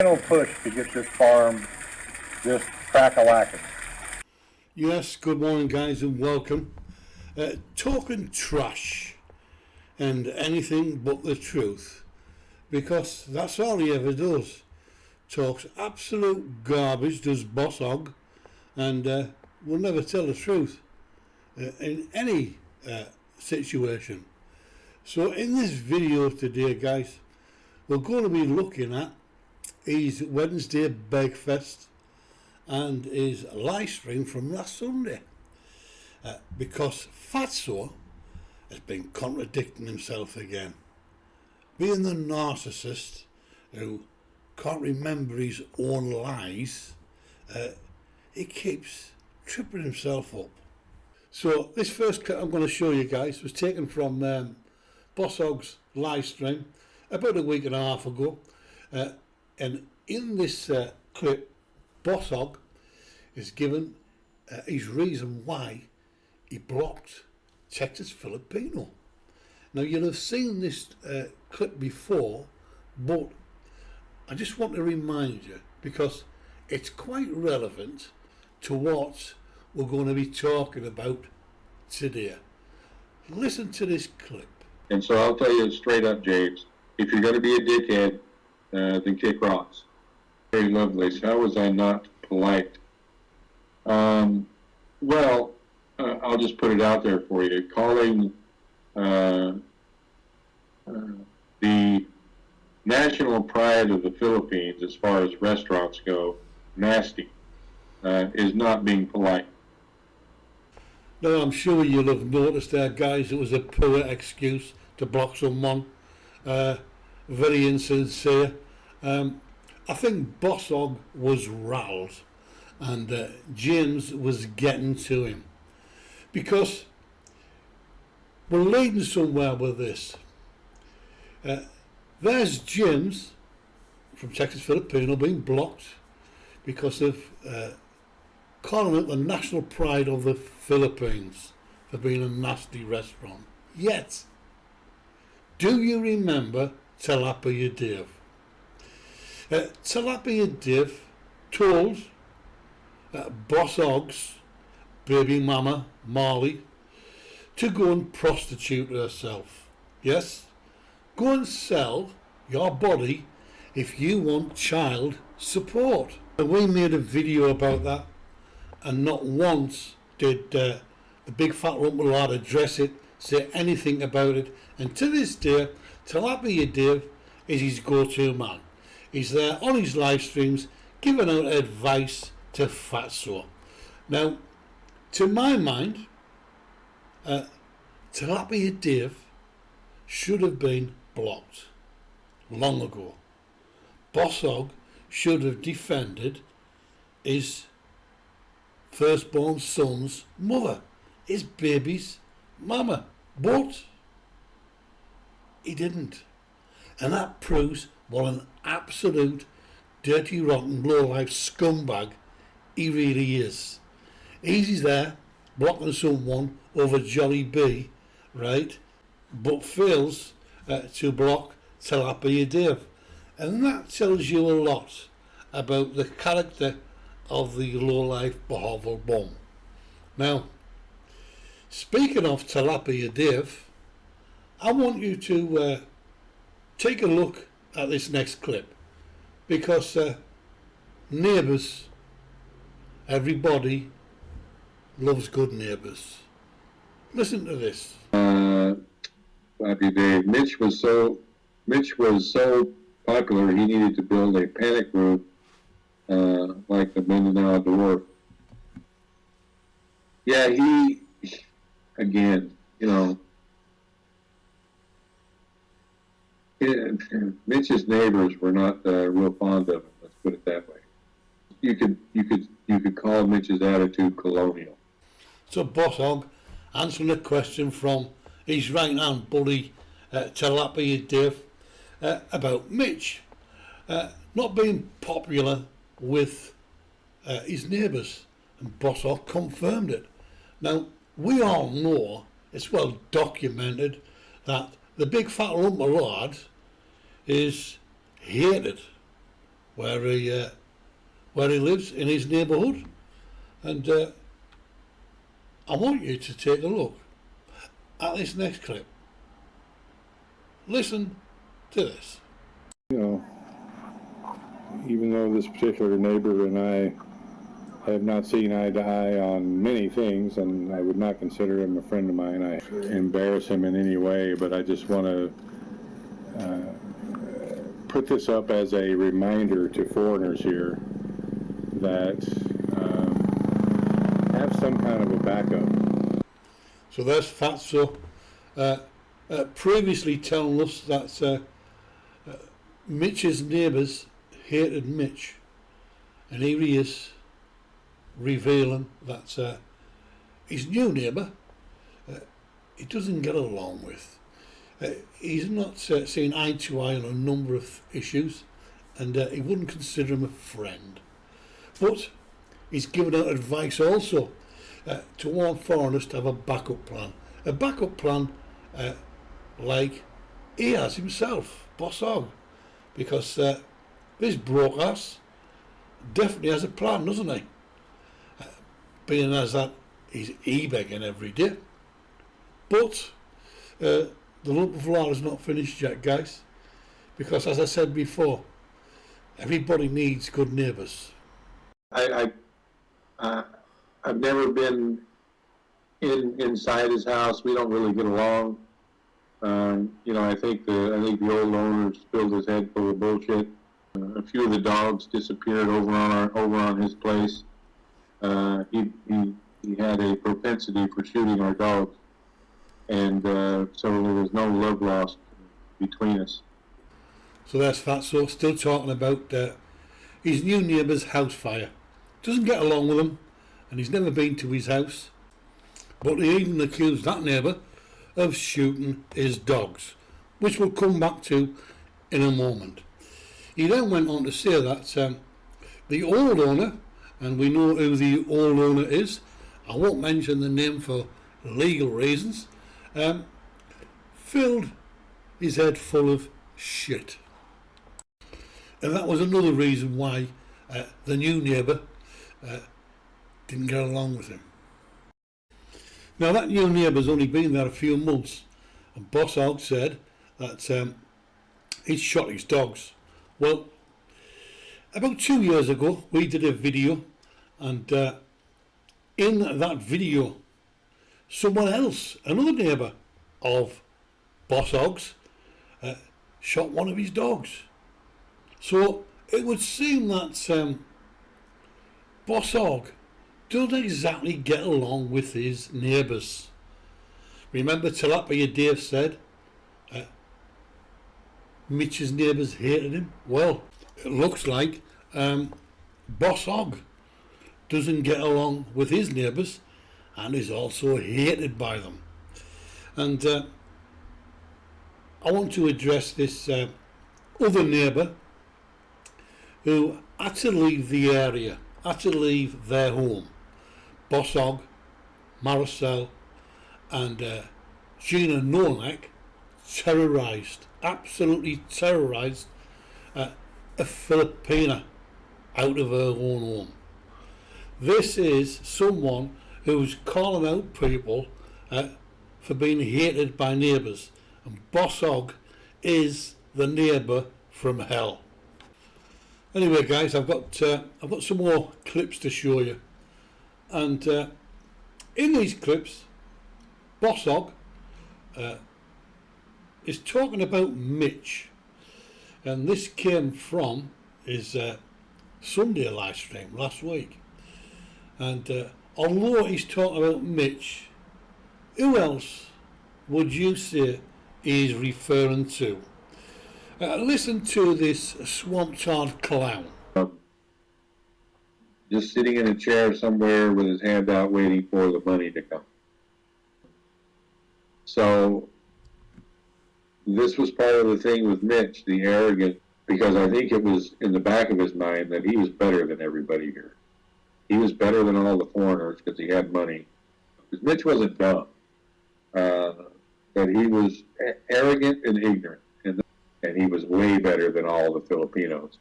Push to get this farm just crack-a-lacking. Yes, good morning guys and welcome. Talking trash and anything but the truth, because that's all he ever does. Talks absolute garbage, does Bosshog, and will never tell the truth in any situation. So in this video today guys, we're going to be looking at his Wednesday Begfest and his live stream from last Sunday, because Fatso has been contradicting himself again, being the narcissist who can't remember his own lies. He keeps tripping himself up. So this first clip I'm going to show you guys was taken from Bosshog's live stream about a week and a half ago, and in this clip Bosshog is given his reason why he blocked Texas Filipino. Now you'll have seen this clip before, but I just want to remind you because it's quite relevant to what we're going to be talking about today. Listen to this clip. And so I'll tell you straight up, James, if you're going to be a dickhead, then kick rocks. Very lovely. So how was I not polite? Well, I'll just put it out there for you. Calling the national pride of the Philippines, as far as restaurants go, nasty, is not being polite. Now I'm sure you'll have noticed there guys, it was a poor excuse to block someone, very insincere. I think Bosshog was rattled and James was getting to him, because we're leading somewhere with this. There's James from Texas Filipino being blocked because of calling it the national pride of the Philippines for being a nasty restaurant. Yet, do you remember Tilapia Dave? Tilapia Dave told Bosshog's baby mama Marley to go and prostitute herself. Yes, go and sell your body if you want child support. And we made a video about that, and not once did the big fat lump lad address it, say anything about it. And to this day, Tilapia Dave is his go-to man. He's there on his live streams giving out advice to Fatso. Now, to my mind, Tilapia Dave should have been blocked long ago. Bosshog should have defended his firstborn son's mother, his baby's mama, but he didn't. And that proves what an absolute dirty, rotten, low-life scumbag he really is. He's there blocking someone over Jolly B, right, but fails to block Tilapia Dave. And that tells you a lot about the character of the low-life Bahaval bomb. Now, speaking of Tilapia Dave, I want you to take a look at this next clip, because neighbours, everybody loves good neighbours. Listen to this. Happy Dave. Mitch was so popular, he needed to build a panic room like the mindinao dwarf. Yeah, he, again, Mitch's neighbors were not real fond of him. Let's put it that way. You could call Mitch's attitude colonial. So Bosshog answering a question from his right-hand buddy Tilapia Dave about Mitch not being popular with his neighbours, and Bosshog confirmed it. Now, we all know, it's well documented, that the big fat lump of lard is hated where he lives in his neighbourhood, and I want you to take a look at this next clip. Listen to this. You know, even though this particular neighbor and I have not seen eye to eye on many things, and I would not consider him a friend of mine, I embarrass him in any way, but I just want to put this up as a reminder to foreigners here that have some kind of a backup. So there's Fatso previously telling us that Mitch's neighbours hated Mitch, and here he is revealing that his new neighbour he doesn't get along with. He's not seeing eye to eye on a number of issues, and he wouldn't consider him a friend. But he's given out advice also to warn foreigners to have a backup plan. A backup plan like he has himself, Bosshog, because this broke ass definitely has a plan, doesn't he? Being as that he's e-begging every day. But the lump of lard is not finished yet, guys, because as I said before, everybody needs good neighbours. I've never been inside his house. We don't really get along. You know, I think the old owner filled his head full of bullshit. A few of the dogs disappeared over on his place. He had a propensity for shooting our dogs, and so there was no love lost between us. So there's Fatso still talking about his new neighbour's house fire. Doesn't get along with him, and he's never been to his house. But he even accused that neighbour of shooting his dogs, which we'll come back to in a moment. He then went on to say that the old owner, and we know who the old owner is, I won't mention the name for legal reasons, filled his head full of shit. And that was another reason why the new neighbour didn't get along with him. Now that new neighbour's only been there a few months, and Bosshog said that he'd shot his dogs. Well, about 2 years ago we did a video, and in that video someone else, another neighbour of Bosshog's, shot one of his dogs. So it would seem that Bosshog doesn't exactly get along with his neighbours. Remember Tilapia Dave said Mitch's neighbours hated him? Well, it looks like Bosshog doesn't get along with his neighbours and is also hated by them. And I want to address this other neighbour who had to leave the area, had to leave their home. Bosshog, Maricel and Gina Nonek terrorised, absolutely terrorised a Filipina out of her own home. This is someone who's calling out people for being hated by neighbours, and Bosshog is the neighbour from hell. Anyway, guys, I've got some more clips to show you, and in these clips, Bosshog is talking about Mitch, and this came from his Sunday live stream last week. And although he's talking about Mitch, who else would you say he's referring to? Listen to this swamp-tard clown. Just sitting in a chair somewhere with his hand out waiting for the money to come. So this was part of the thing with Mitch, the arrogant, because I think it was in the back of his mind that he was better than everybody here. He was better than all the foreigners because he had money. Because Mitch wasn't dumb, but he was arrogant and ignorant, and he was way better than all the Filipinos.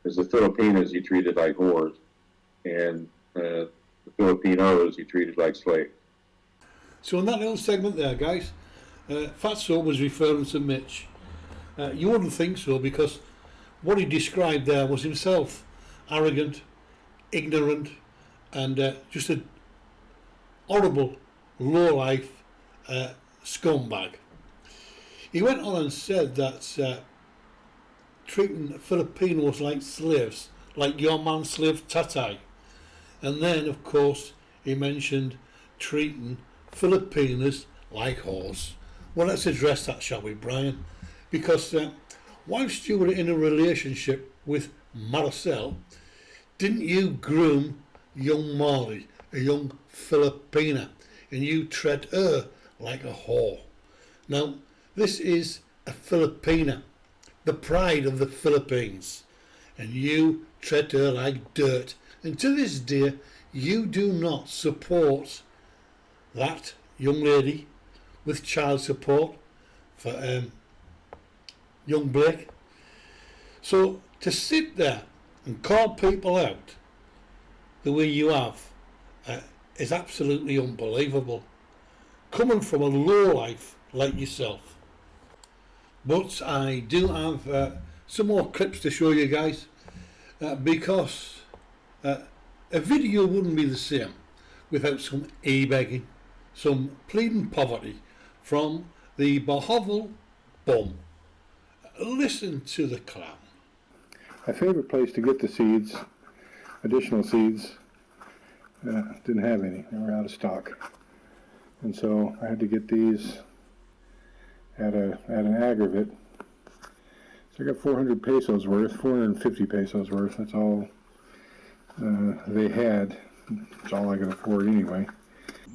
Because the Filipinos he treated like whores, and the Filipinos he treated like slaves. So in that little segment there, guys, Fatso was referring to Mitch. You wouldn't think so, because what he described there was himself, arrogant, ignorant, and just a horrible, low-life scumbag. He went on and said that treating Filipinos like slaves, like your man slave Tatay. And then, of course, he mentioned treating Filipinos like whores. Well, let's address that, shall we, Brian? Because whilst you were in a relationship with Marcel, didn't you groom young Marley, a young Filipina, and you treat her like a whore? Now, this is a Filipina, the pride of the Philippines, and you treat her like dirt. And to this day, you do not support that young lady with child support for young Blake. So to sit there and call people out the way you have is absolutely unbelievable, coming from a lowlife like yourself. But I do have some more clips to show you guys, because a video wouldn't be the same without some e-begging, some pleading poverty from the Bosshog bum. Listen to the clown. My favorite place to get the seeds, additional seeds, didn't have any. They were out of stock. And so I had to get these at an aggregate. So I got 400 pesos worth, 450 pesos worth. That's all they had. It's all I could afford anyway.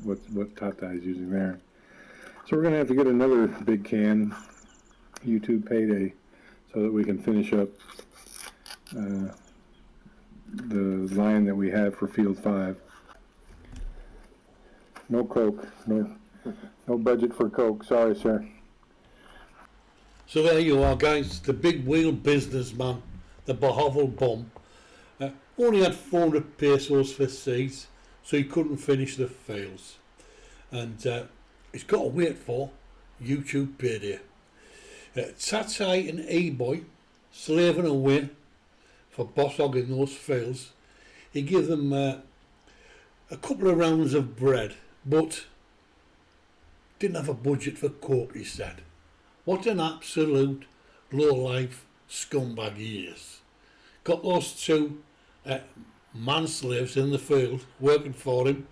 What Tata is using there. So we're going to have to get another big can, YouTube payday, so that we can finish up the line that we have for Field 5. No Coke, no budget for Coke. Sorry, sir. So there you are, guys, the big wheel businessman, the Bosshog bum, only had 400 pesos for seeds, so he couldn't finish the fields. And he's got to wait for YouTube payday. Tatay and E-Boy slaving away for Bosshog in those fields. He gave them a couple of rounds of bread, but didn't have a budget for Coke, he said. What an absolute low-life scumbag he is. Got those two man-slaves in the field working for him,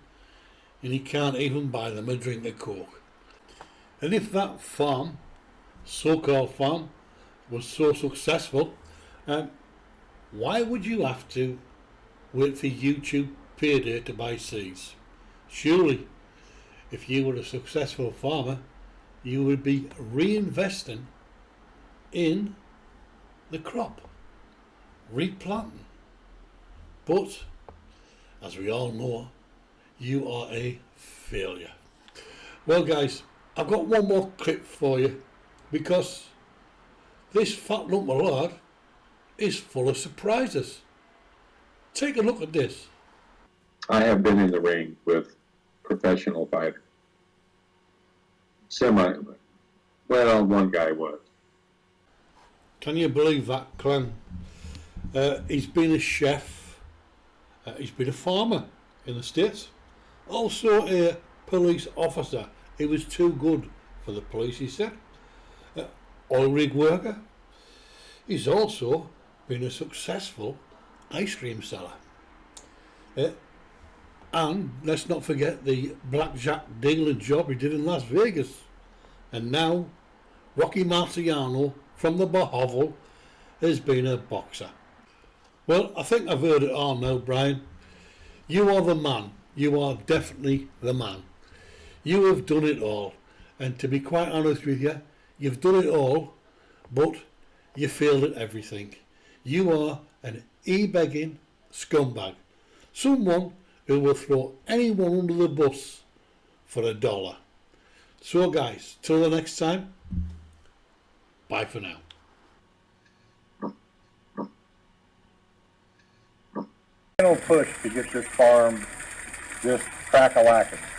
and he can't even buy them a drink of Coke. And if that farm, so-called farm, was so successful, why would you have to wait for YouTube payday to buy seeds? Surely, if you were a successful farmer, you would be reinvesting in the crop, replanting. But, as we all know, you are a failure. Well, guys, I've got one more clip for you, because this fat lump of lard is full of surprises. Take a look at this. I have been in the ring with professional fighters. Well, one guy was. Can you believe that, Clem? He's been a chef, he's been a farmer in the States, also a police officer. He was too good for the police, he said. Oil rig worker. He's also been a successful ice cream seller. And let's not forget the blackjack dealer job he did in Las Vegas. And now Rocky Marciano from the Bosshog has been a boxer. Well, I think I've heard it all now, Brian. You are the man. You are definitely the man. You have done it all. And to be quite honest with you, you've done it all, but you failed at everything. You are an e-begging scumbag. Someone who will throw anyone under the bus for $1. So guys, till the next time, bye for now. final push to get this farm just crack-a-lacking.